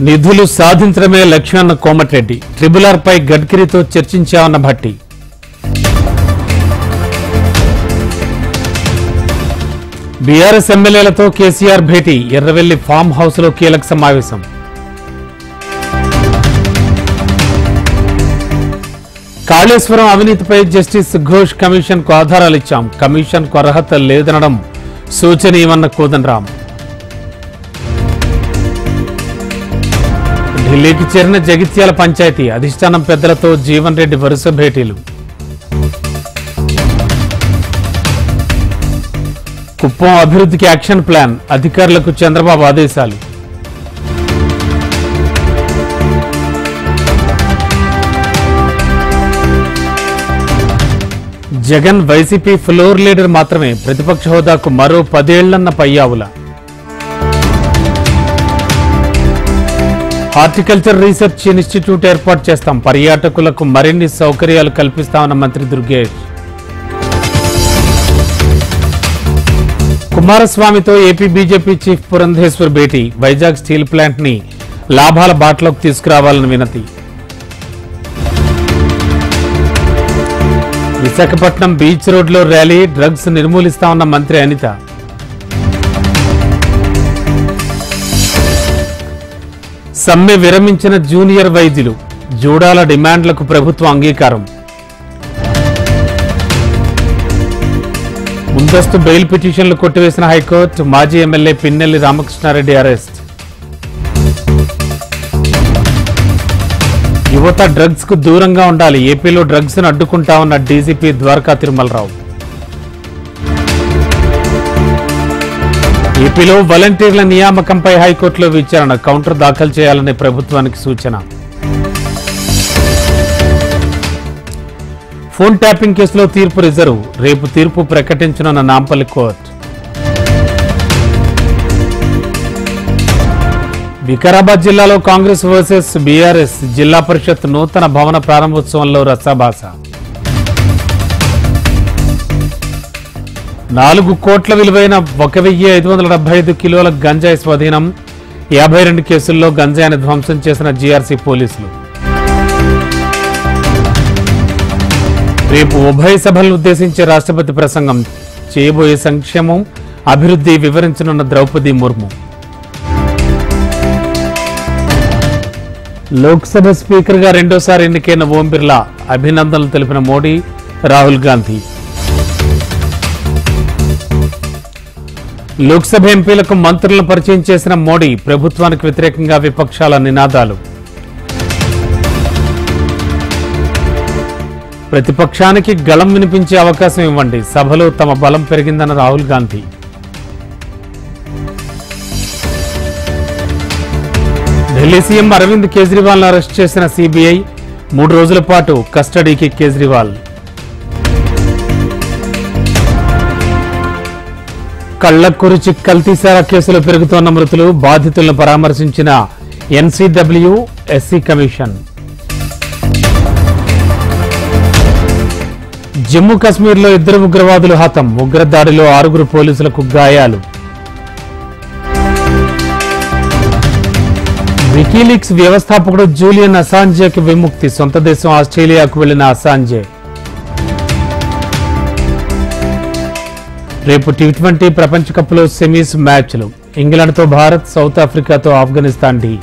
నిధులు సాధించడమే లక్ష్యాన్న Komatireddy. Triple R పై గడ్కరీతో చర్చించామన్న Bhatti. BRS ఎమ్మెల్యేలతో కేసీఆర్ భేటీ. ఎర్రవెల్లి ఫామ్ హౌస్ లో కీలక సమావేశం. కాళేశ్వరం అవినీతిపై జస్టిస్ ఘోష్ కమిషన్ కు ఆధారాలు ఇచ్చాం. కమిషన్ కు అర్హత లేదనడం శోచనీయమన్న కోదండరాం. ఢిల్లీకి చేరిన జగిత్యాల పంచాయతీ అధిష్టానం పెద్దలతో జీవన్ రెడ్డి వరుస భేటీలు. కుప్పం అభివృద్ధికి యాక్షన్ ప్లాన్. అధికారులకు చంద్రబాబు ఆదేశాలు. జగన్ వైసీపీ ఫ్లోర్ లీడర్ మాత్రమే. ప్రతిపక్ష హోదాకు మరో 10 ఏళ్లన్న పయ్యావుల. హార్టికల్చర్ రీసెర్చ్ ఇన్స్టిట్యూట్ ఏర్పాటు చేస్తాం. పర్యాటకులకు మరిన్ని సౌకర్యాలు కల్పిస్తామన్న మంత్రి Durgesh. కుమారస్వామితో AP BJP chief Purandeshwar భేటీ. వైజాగ్ స్టీల్ ప్లాంట్ ని లాభాల బాటలోకి తీసుకురావాలని వినతి. విశాఖపట్నం బీచ్ రోడ్లో ర్యాలీ. డ్రగ్స్ నిర్మూలిస్తామన్న మంత్రి అనిత. సమ్మె విరమించిన జూనియర్ వైద్యులు. జూడాల డిమాండ్లకు ప్రభుత్వం అంగీకారం. ముందస్తు బెయిల్ పిటిషన్లు కొట్టివేసిన హైకోర్టు. మాజీ ఎమ్మెల్యే పిన్నెల్లి రామకృష్ణారెడ్డి అరెస్ట్. యువత డ్రగ్స్ కు దూరంగా ఉండాలి. ఏపీలో డ్రగ్స్ ను అడ్డుకుంటామన్న డీజీపీ ద్వారకా తిరుమలరావు. ఏపీలో వాలంటీర్ల నియామకంపై హైకోర్టులో విచారణ. కౌంటర్ దాఖలు చేయాలనే ప్రభుత్వానికి సూచన. ఫోన్ ట్యాపింగ్ కేసులో తీర్పు రిజర్వ్. రేపు తీర్పు ప్రకటించనున్న నాంపల్లి కోర్టు. వికారాబాద్ జిల్లాలో కాంగ్రెస్ వర్సెస్ బీఆర్ఎస్. జిల్లా పరిషత్ నూతన భవన ప్రారంభోత్సవంలో రసాభాస. 4 కోట్ల విలువైన 1575 కిలోల గంజాయి స్వాధీనం. 52 కేసుల్లో గంజాయిని ధ్వంసం చేసిన జీఆర్సీ పోలీసులు. రేపు ఉభయ సభలను ఉద్దేశించి రాష్ట్రపతి ప్రసంగం. చేయబోయే సంక్షేమం అభివృద్ధి వివరించనున్న ద్రౌపది ముర్ము. లోక్సభ స్పీకర్ గా రెండోసారి ఎన్నికైన ఓం బిర్లా. అభినందనలు తెలిపిన మోడీ, రాహుల్ గాంధీ. లోక్సభ ఎంపీలకు మంత్రులను పరిచయం చేసిన మోడీ. ప్రభుత్వానికి వ్యతిరేకంగా విపక్షాల నినాదాలు. ప్రతిపక్షానికి గళం వినిపించే అవకాశం ఇవ్వండి. సభలో తమ బలం పెరిగిందన్న రాహుల్ గాంధీ. ఢిల్లీ సీఎం అరవింద్ కేజ్రీవాల్ అరెస్ట్ చేసిన సిబిఐ. 3 రోజుల పాటు కస్టడీకి కేజ్రీవాల్. కళ్లకురిచి కల్తీసారా కేసులో పెరుగుతోన్న మృతులు. బాధితులను పరామర్శించిన ఎన్సీడబ్ల్యూ ఎస్సీ కమిషన్. జమ్మూ కశ్మీర్లో 2 ఉగ్రవాదులు హతం. ఉగ్రదాడిలో 6 పోలీసులకు గాయాలు. వికీలీక్స్ వ్యవస్థాపకుడు జూలియన్ అసాంజేకి విముక్తి. సొంత దేశం ఆస్ట్రేలియాకు వెళ్లిన అసాంజే. రేపు టీ20 ప్రపంచ కప్లో సెమీస్ మ్యాచ్లు. ఇంగ్లాండ్తో భారత్, సౌత్ ఆఫ్రికాతో ఆఫ్ఘనిస్తాన్ ఢీ.